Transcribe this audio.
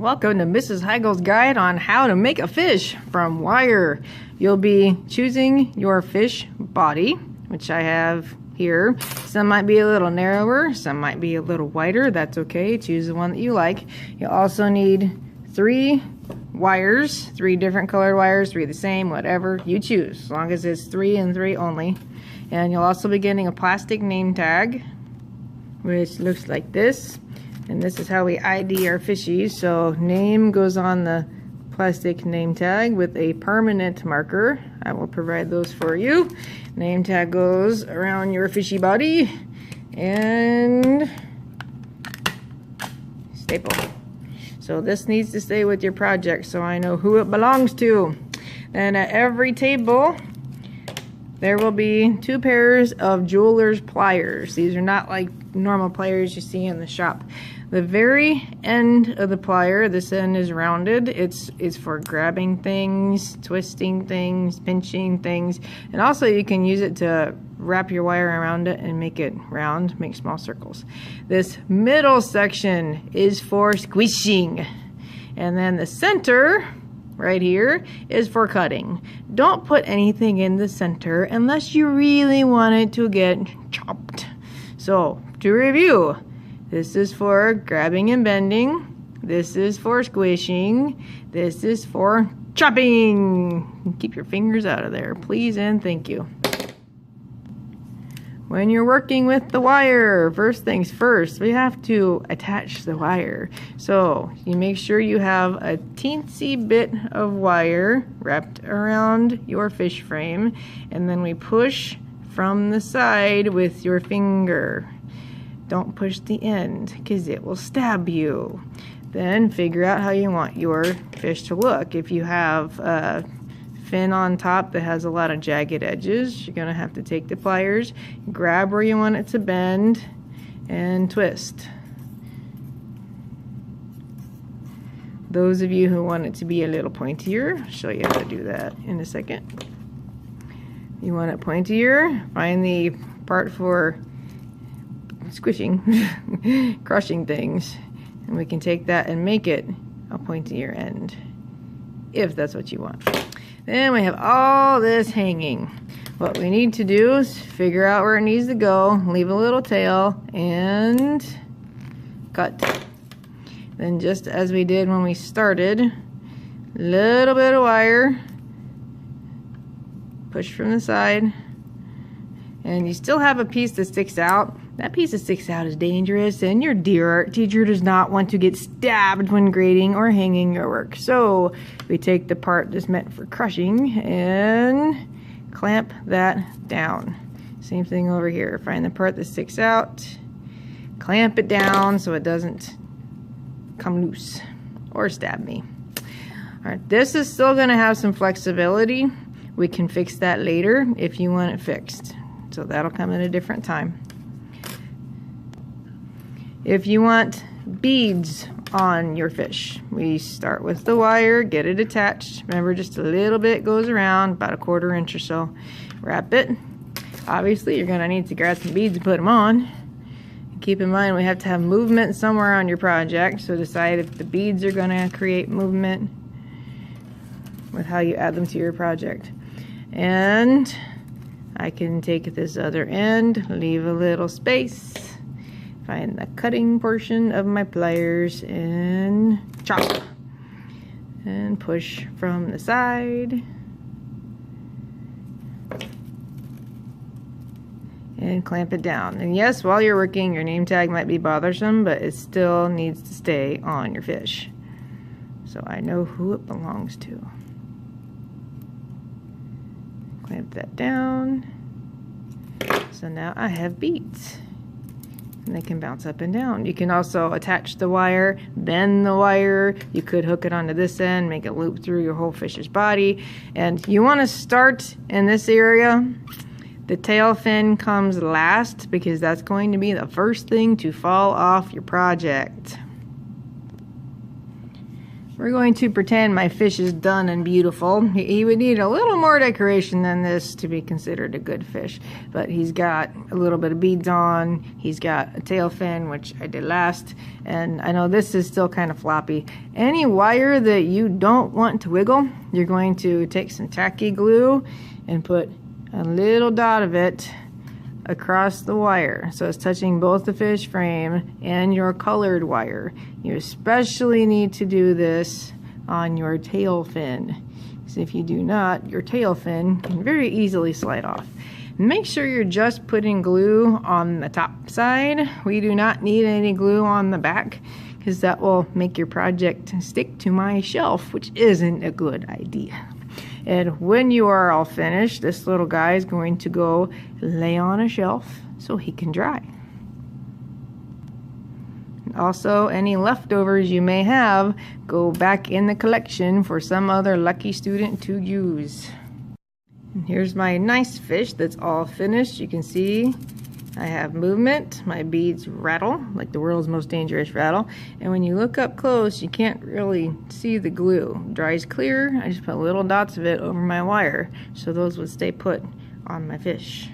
Welcome to Mrs. Heigl's guide on how to make a fish from wire. You'll be choosing your fish body, which I have here. Some might be a little narrower, some might be a little wider. That's okay. Choose the one that you like. You'll also need 3 wires, 3 different colored wires, 3 the same, whatever you choose, as long as it's 3 and 3 only. And you'll also be getting a plastic name tag, which looks like this. And this is how we ID our fishies. So name goes on the plastic name tag with a permanent marker. I will provide those for you. Name tag goes around your fishy body and staple. So this needs to stay with your project so I know who it belongs to. And at every table there will be 2 pairs of jeweler's pliers. These are not like normal pliers you see in the shop. The very end of the plier, this end is rounded. It's for grabbing things, twisting things, pinching things, and also you can use it to wrap your wire around it and make it round, make small circles. This middle section is for squishing, and then the center right here is for cutting. Don't put anything in the center unless you really want it to get chopped. So to review, this is for grabbing and bending, this is for squishing, this is for chopping. Keep your fingers out of there, please and thank you. When you're working with the wire, first things first, we have to attach the wire. So you make sure you have a teensy bit of wire wrapped around your fish frame, and then we push from the side with your finger. Don't push the end because it will stab you. Then figure out how you want your fish to look. If you have a fin on top that has a lot of jagged edges, you're gonna have to take the pliers, grab where you want it to bend, and twist. Those of you who want it to be a little pointier, I'll show you how to do that in a second. You want it pointier, find the part for squishing, crushing things, and we can take that and make it a pointier end, if that's what you want. Then we have all this hanging. What we need to do is figure out where it needs to go, leave a little tail, and cut. Then just as we did when we started, little bit of wire, push from the side, and you still have a piece that sticks out. That piece that sticks out is dangerous, and your dear art teacher does not want to get stabbed when grading or hanging your work. So we take the part that's meant for crushing and clamp that down. Same thing over here. Find the part that sticks out, clamp it down so it doesn't come loose or stab me. All right, this is still gonna have some flexibility. We can fix that later if you want it fixed. So that'll come at a different time. If you want beads on your fish, we start with the wire, get it attached. Remember, just a little bit goes around, about a 1/4 inch or so. Wrap it. Obviously, you're gonna need to grab some beads and put them on. Keep in mind, we have to have movement somewhere on your project, so decide if the beads are gonna create movement with how you add them to your project. And I can take this other end, leave a little space, find the cutting portion of my pliers and chop. And push from the side. And clamp it down. And yes, while you're working, your name tag might be bothersome, but it still needs to stay on your fish. So I know who it belongs to. Clamp that down. So now I have beads. And they can bounce up and down. You can also attach the wire, bend the wire. You could hook it onto this end, make it loop through your whole fish's body. And you want to start in this area. The tail fin comes last because that's going to be the first thing to fall off your project. We're going to pretend my fish is done and beautiful. He would need a little more decoration than this to be considered a good fish. But he's got a little bit of beads on. He's got a tail fin, which I did last. And I know this is still kind of floppy. Any wire that you don't want to wiggle, you're going to take some tacky glue and put a little dot of it across the wire, so it's touching both the fish frame and your colored wire. You especially need to do this on your tail fin, because if you do not, your tail fin can very easily slide off. Make sure you're just putting glue on the top side. We do not need any glue on the back, because that will make your project stick to my shelf, which isn't a good idea. And when you are all finished, this little guy is going to go lay on a shelf so he can dry. And also, any leftovers you may have, go back in the collection for some other lucky student to use. And here's my nice fish that's all finished. You can see I have movement. My beads rattle like the world's most dangerous rattle. And when you look up close, you can't really see the glue. It dries clear. I just put little dots of it over my wire so those would stay put on my fish.